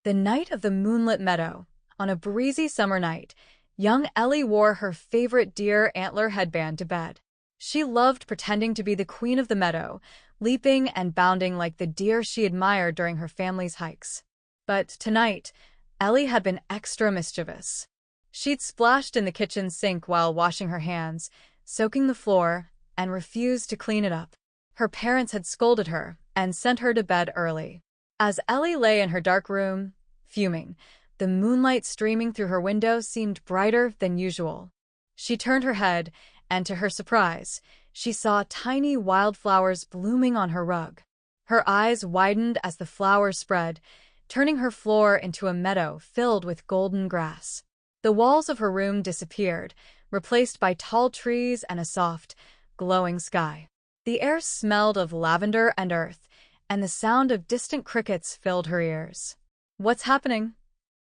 The night of the Moonlit Meadow. On a breezy summer night, young Ellie wore her favorite deer antler headband to bed. She loved pretending to be the queen of the meadow, leaping and bounding like the deer she admired during her family's hikes. But tonight, Ellie had been extra mischievous. She'd splashed in the kitchen sink while washing her hands, soaking the floor, and refused to clean it up. Her parents had scolded her and sent her to bed early. As Ellie lay in her dark room, fuming, the moonlight streaming through her window seemed brighter than usual. She turned her head, and to her surprise, she saw tiny wildflowers blooming on her rug. Her eyes widened as the flowers spread, turning her floor into a meadow filled with golden grass. The walls of her room disappeared, replaced by tall trees and a soft, glowing sky. The air smelled of lavender and earth, and the sound of distant crickets filled her ears. "What's happening?"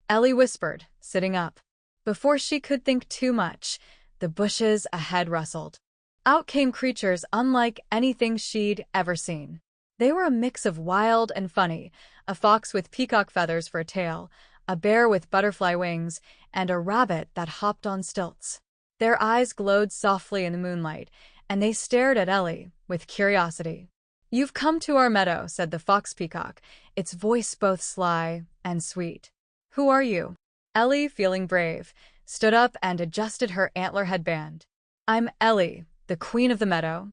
Ellie whispered, sitting up. Before she could think too much, the bushes ahead rustled. Out came creatures unlike anything she'd ever seen. They were a mix of wild and funny, a fox with peacock feathers for a tail, a bear with butterfly wings, and a rabbit that hopped on stilts. Their eyes glowed softly in the moonlight, and they stared at Ellie with curiosity. "You've come to our meadow," said the fox peacock, its voice both sly and sweet. "Who are you?" Ellie, feeling brave, stood up and adjusted her antler headband. "I'm Ellie, the queen of the meadow."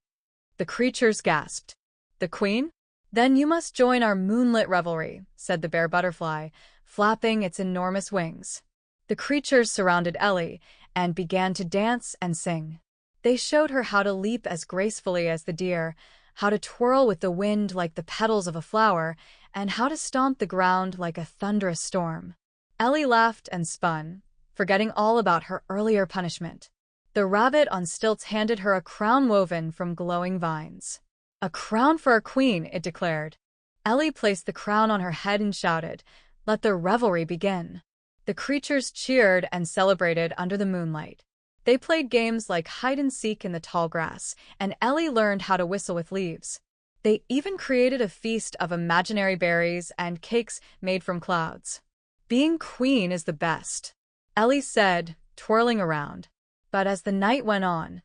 The creatures gasped. "The queen? Then you must join our moonlit revelry," said the bear butterfly, flapping its enormous wings. The creatures surrounded Ellie and began to dance and sing. They showed her how to leap as gracefully as the deer, how to twirl with the wind like the petals of a flower, and how to stomp the ground like a thunderous storm. Ellie laughed and spun, forgetting all about her earlier punishment. The rabbit on stilts handed her a crown woven from glowing vines. "A crown for our queen," it declared. Ellie placed the crown on her head and shouted, "Let the revelry begin." The creatures cheered and celebrated under the moonlight. They played games like hide-and-seek in the tall grass, and Ellie learned how to whistle with leaves. They even created a feast of imaginary berries and cakes made from clouds. "Being queen is the best," Ellie said, twirling around. But as the night went on,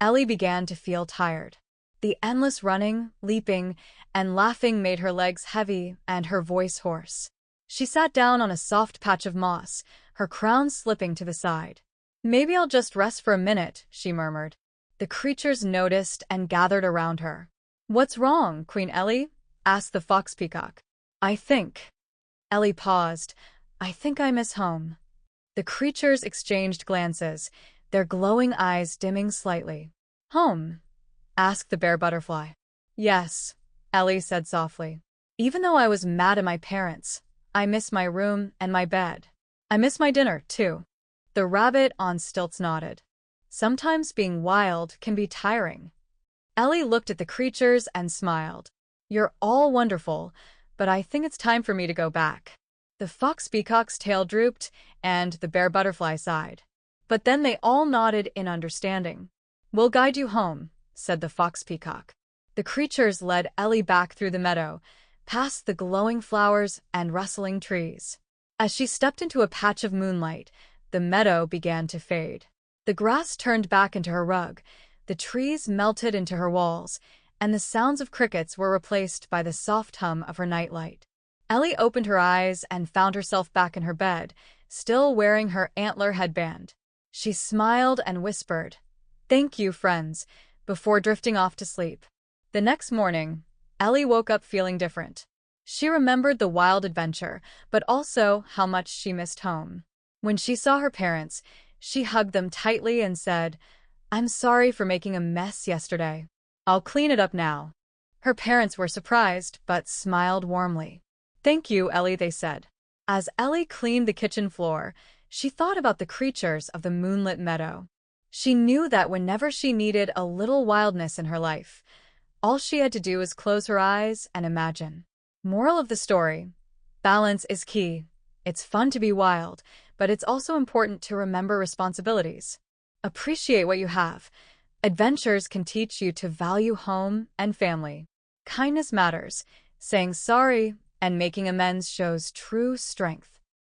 Ellie began to feel tired. The endless running, leaping, and laughing made her legs heavy and her voice hoarse. She sat down on a soft patch of moss, her crown slipping to the side. "Maybe I'll just rest for a minute," she murmured. The creatures noticed and gathered around her. "What's wrong, Queen Ellie?" asked the fox peacock. "I think." Ellie paused. "I think I miss home." The creatures exchanged glances, their glowing eyes dimming slightly. "Home?" asked the bear butterfly. "Yes," Ellie said softly. "Even though I was mad at my parents, I miss my room and my bed. I miss my dinner, too." The rabbit on stilts nodded. "Sometimes being wild can be tiring." Ellie looked at the creatures and smiled. "You're all wonderful, but I think it's time for me to go back." The fox peacock's tail drooped, and the bear butterfly sighed. But then they all nodded in understanding. "We'll guide you home," said the fox peacock. The creatures led Ellie back through the meadow, past the glowing flowers and rustling trees. As she stepped into a patch of moonlight, the meadow began to fade. The grass turned back into her rug, the trees melted into her walls, and the sounds of crickets were replaced by the soft hum of her nightlight. Ellie opened her eyes and found herself back in her bed, still wearing her antler headband. She smiled and whispered, "Thank you, friends," before drifting off to sleep. The next morning, Ellie woke up feeling different. She remembered the wild adventure, but also how much she missed home. When she saw her parents, she hugged them tightly and said, "I'm sorry for making a mess yesterday. I'll clean it up now." Her parents were surprised, but smiled warmly. "Thank you, Ellie," they said. As Ellie cleaned the kitchen floor, she thought about the creatures of the moonlit meadow. She knew that whenever she needed a little wildness in her life, all she had to do was close her eyes and imagine. Moral of the story: balance is key. It's fun to be wild, but it's also important to remember responsibilities. Appreciate what you have. Adventures can teach you to value home and family. Kindness matters. Saying sorry and making amends shows true strength.